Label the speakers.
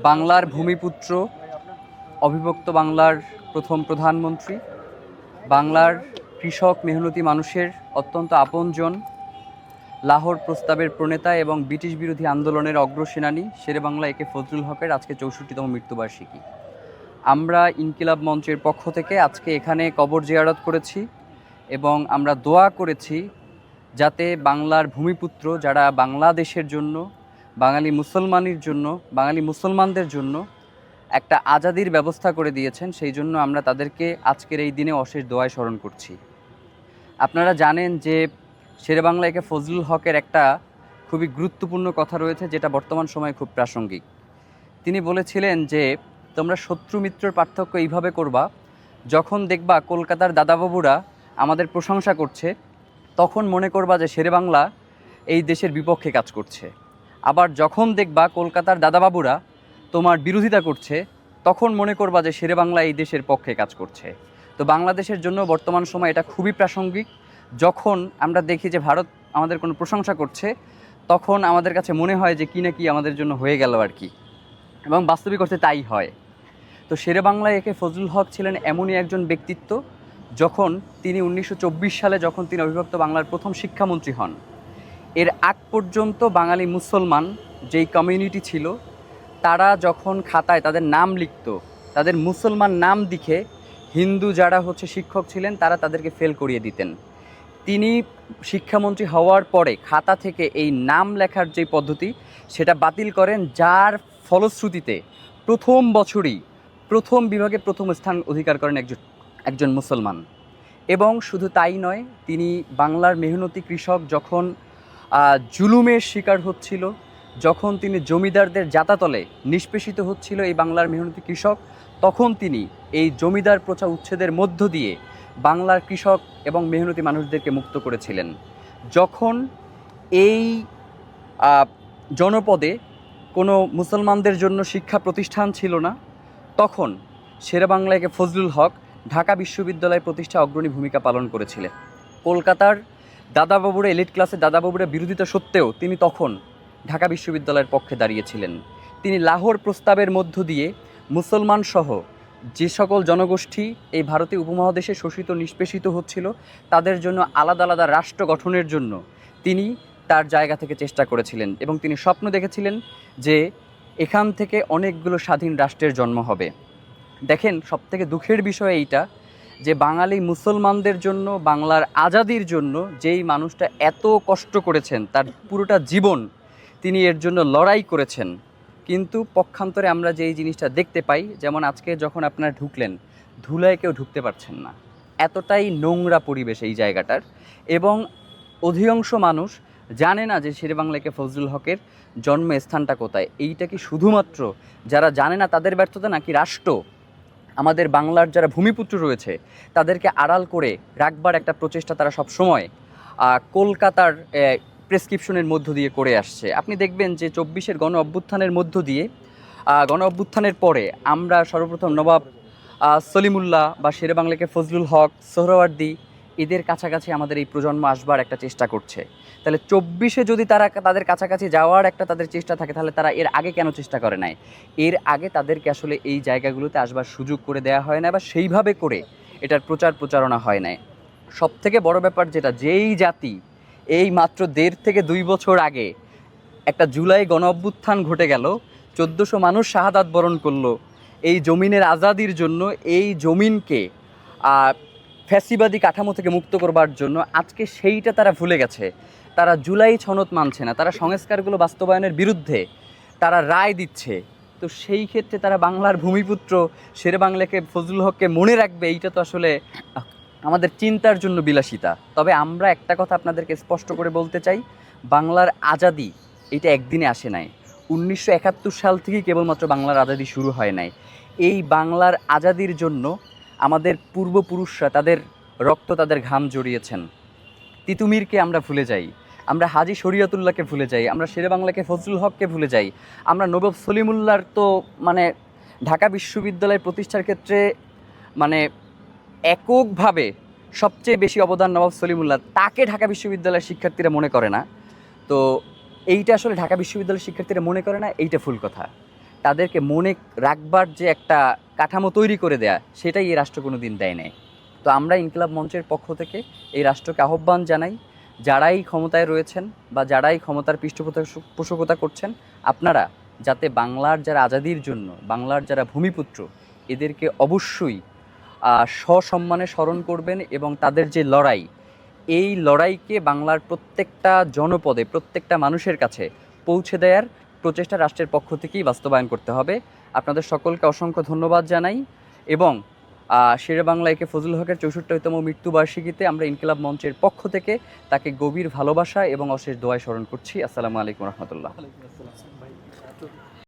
Speaker 1: বাংলার ভূমিপুত্র, অবিভক্ত বাংলার প্রথম প্রধানমন্ত্রী, বাংলার কৃষক মেহনতি মানুষের অত্যন্ত আপনজন, লাহোর প্রস্তাবের প্রণেতা এবং ব্রিটিশ বিরোধী আন্দোলনের অগ্রসেনানী শেরেবাংলা একে ফজলুল হকের আজকে 64তম মৃত্যুবার্ষিকী। আমরা ইনকিলাব মঞ্চের পক্ষ থেকে আজকে এখানে কবর জিয়ারত করেছি এবং আমরা দোয়া করেছি যাতে বাংলার ভূমিপুত্র, যারা বাংলাদেশের জন্য, বাঙালি মুসলমানের জন্য, বাঙালি মুসলমানদের জন্য একটা আজাদির ব্যবস্থা করে দিয়েছেন, সেই জন্য আমরা তাদেরকে আজকের এই দিনে অশেষ দোয়ায় স্মরণ করছি। আপনারা জানেন যে শেরেবাংলা একে ফজলুল হকের একটা খুবই গুরুত্বপূর্ণ কথা রয়েছে, যেটা বর্তমান সময়ে খুব প্রাসঙ্গিক। তিনি বলেছিলেন যে তোমরা শত্রু মিত্রের পার্থক্য এইভাবে করবা, যখন দেখবা কলকাতার দাদাবাবুরা আমাদের প্রশংসা করছে তখন মনে করবা যে শেরেবাংলা এই দেশের বিপক্ষে কাজ করছে, আবার যখন দেখবা কলকাতার দাদাবাবুরা তোমার বিরোধিতা করছে তখন মনে করবা যে শেরেবাংলা এই দেশের পক্ষে কাজ করছে। তো বাংলাদেশের জন্য বর্তমান সময় এটা খুবই প্রাসঙ্গিক। যখন আমরা দেখি যে ভারত আমাদের কোনো প্রশংসা করছে তখন আমাদের কাছে মনে হয় যে কি না কি আমাদের জন্য হয়ে গেল আর কি, এবং বাস্তবিক অর্থে তাই হয়। তো শেরেবাংলা একে ফজলুল হক ছিলেন এমনই একজন ব্যক্তিত্ব, যখন তিনি 1924 সালে যখন তিনি অবিভক্ত বাংলার প্রথম শিক্ষামন্ত্রী হন, এর আগ পর্যন্ত বাঙালি মুসলমান যেই কমিউনিটি ছিল তারা যখন খাতায় তাদের নাম লিখত, তাদের মুসলমান নাম লিখে হিন্দু যারা শিক্ষক ছিলেন তারা তাদেরকে ফেল করিয়ে দিতেন। তিনি শিক্ষামন্ত্রী হওয়ার পরে খাতা থেকে এই নাম লেখার যে পদ্ধতি সেটা বাতিল করেন, যার ফলশ্রুতিতে প্রথম বছরই প্রথম বিভাগে প্রথম স্থান অধিকার করেন একজন মুসলমান। এবং শুধু তাই নয়, তিনি বাংলার মেহনতি কৃষক যখন জুলুমের শিকার হচ্ছিল, যখন তিনি জমিদারদের জাতাতলে নিষ্পেষিত হচ্ছিল এই বাংলার মেহনতি কৃষক, তখন তিনি এই জমিদার প্রথা উচ্ছেদের মধ্য দিয়ে বাংলার কৃষক এবং মেহনতি মানুষদেরকে মুক্ত করেছিলেন। যখন এই জনপদে কোনো মুসলমানদের জন্য শিক্ষা প্রতিষ্ঠান ছিল না, তখন শেরেবাংলা একে ফজলুল হক ঢাকা বিশ্ববিদ্যালয় প্রতিষ্ঠায় অগ্রণী ভূমিকা পালন করেছিলেন। কলকাতার দাদাবাবুরা, এলিট ক্লাসের দাদাবাবুরা বিরোধিতা সত্ত্বেও তিনি তখন ঢাকা বিশ্ববিদ্যালয়ের পক্ষে দাঁড়িয়েছিলেন। তিনি লাহোর প্রস্তাবের মধ্য দিয়ে মুসলমান সহ যে সকল জনগোষ্ঠী এই ভারতীয় উপমহাদেশে শোষিত নিষ্পেষিত হচ্ছিল তাদের জন্য আলাদা আলাদা রাষ্ট্র গঠনের জন্য তিনি তার জায়গা থেকে চেষ্টা করেছিলেন, এবং তিনি স্বপ্ন দেখেছিলেন যে এখান থেকে অনেকগুলো স্বাধীন রাষ্ট্রের জন্ম হবে। দেখেন, সবথেকে দুঃখের বিষয় এইটা যে বাঙালি মুসলমানদের জন্য, বাংলার আজাদির জন্য যেই মানুষটা এত কষ্ট করেছেন, তার পুরোটা জীবন তিনি এর জন্য লড়াই করেছেন, কিন্তু পক্ষান্তরে আমরা যেই জিনিসটা দেখতে পাই, যেমন আজকে যখন আপনারা ঢুকলেন, ধুলায় কেউ ঢুকতে পারছেন না, এতটাই নোংরা পরিবেশ এই জায়গাটার। এবং অধিকাংশ মানুষ জানে না যে শেরেবাংলা একে ফজলুল হকের জন্মস্থানটা কোথায়। এইটা কি শুধুমাত্র যারা জানে না তাদের ব্যর্থতা, নাকি রাষ্ট্র আমাদের বাংলার যারা ভূমিপুত্র রয়েছে তাদেরকে আড়াল করে রাখবার একটা প্রচেষ্টা তারা সব সময় কলকাতার প্রেসক্রিপশনের মধ্য দিয়ে করে আসছে? আপনি দেখবেন যে 24-এর গণ অভ্যুত্থানের মধ্য দিয়ে, গণ অভ্যুত্থানের পরে আমরা সর্বপ্রথম নবাব সলিমুল্লাহ বা শেরেবাংলাকে ফজলুল হক, সোহরাওয়ার্দী, এদের কাছাকাছি আমাদের এই প্রজন্ম আসবার একটা চেষ্টা করছে। তাহলে 24-এ যদি তারা তাদের কাছাকাছি যাওয়ার একটা তাদের চেষ্টা থাকে, তাহলে তারা এর আগে কেন চেষ্টা করে নাই? এর আগে তাদেরকে আসলে এই জায়গাগুলোতে আসবার সুযোগ করে দেওয়া হয় না, বা সেইভাবে করে এটার প্রচারণা হয় নাই। সবথেকে বড় ব্যাপার যেটা, যেই জাতি এই মাত্র 1.5 থেকে 2 বছর আগে একটা জুলাই গণ অভ্যুত্থান ঘটে গেল, 1400 মানুষ শাহাদাত বরণ করলো এই জমিনের আজাদির জন্য, এই জমিনকে ফ্যাসিবাদী কাঠামো থেকে মুক্ত করবার জন্য, আজকে সেইটা তারা ভুলে গেছে। তারা জুলাই সনদ মানছে না, তারা সংস্কারগুলো বাস্তবায়নের বিরুদ্ধে তারা রায় দিচ্ছে। তো সেই ক্ষেত্রে তারা বাংলার ভূমিপুত্র শেরেবাংলাকে ফজলুল হককে মনে রাখবে, এইটা তো আসলে আমাদের চিন্তার জন্য বিলাসিতা। তবে আমরা একটা কথা আপনাদেরকে স্পষ্ট করে বলতে চাই, বাংলার আজাদি এটা একদিনে আসে নাই। 1971 সাল থেকেই কেবলমাত্র বাংলার আজাদি শুরু হয় নাই। এই বাংলার আজাদির জন্য আমাদের পূর্বপুরুষরা তাদের রক্ত, তাদের ঘাম জড়িয়েছেন। তিতুমিরকে আমরা ভুলে যাই, আমরা হাজী শরীয়তুল্লাহকে ভুলে যাই, আমরা শেরেবাংলাকে ফজলুল হককে ভুলে যাই, আমরা নবাব সলিমুল্লাহর তো ঢাকা বিশ্ববিদ্যালয় প্রতিষ্ঠার ক্ষেত্রে এককভাবে সবচেয়ে বেশি অবদান নবাব সলিমুল্লাহ, তাকে ঢাকা বিশ্ববিদ্যালয়ের শিক্ষার্থীরা মনে করে না। তো এইটা আসলে ঢাকা বিশ্ববিদ্যালয়ের শিক্ষার্থীরা মনে করে না, এইটা ভুল কথা। তাদেরকে মনে রাখবার যে একটা কাঠামো তৈরি করে দেয়া, সেটাই এই রাষ্ট্র কোনো দিন দেয় নাই। তো আমরা ইনকিলাব মঞ্চের পক্ষ থেকে এই রাষ্ট্রকে আহ্বান জানাই, যারাই ক্ষমতায় রয়েছেন বা যারাই ক্ষমতার পৃষ্ঠপোষকতা করছেন, আপনারা যাতে বাংলার যারা আজাদির জন্য, বাংলার যারা ভূমিপুত্র, এদেরকে অবশ্যই সসম্মানে স্মরণ করবেন এবং তাদের যে লড়াই, এই লড়াইকে বাংলার প্রত্যেকটা জনপদে, প্রত্যেকটা মানুষের কাছে পৌঁছে দেওয়ার প্রচেষ্টা রাষ্ট্রের পক্ষ থেকেই বাস্তবায়ন করতে হবে। আপনাদের সকলকে অসংখ্য ধন্যবাদ জানাই এবং শেরে বাংলা একে ফজলুল হকের 64তম মৃত্যুবার্ষিকীতে আমরা ইনকিলাব মঞ্চের পক্ষ থেকে তাকে গভীর ভালোবাসা এবং অশেষ দোয়ায় স্মরণ করছি। আসসালামু আলাইকুম রহমতুল্লাহ।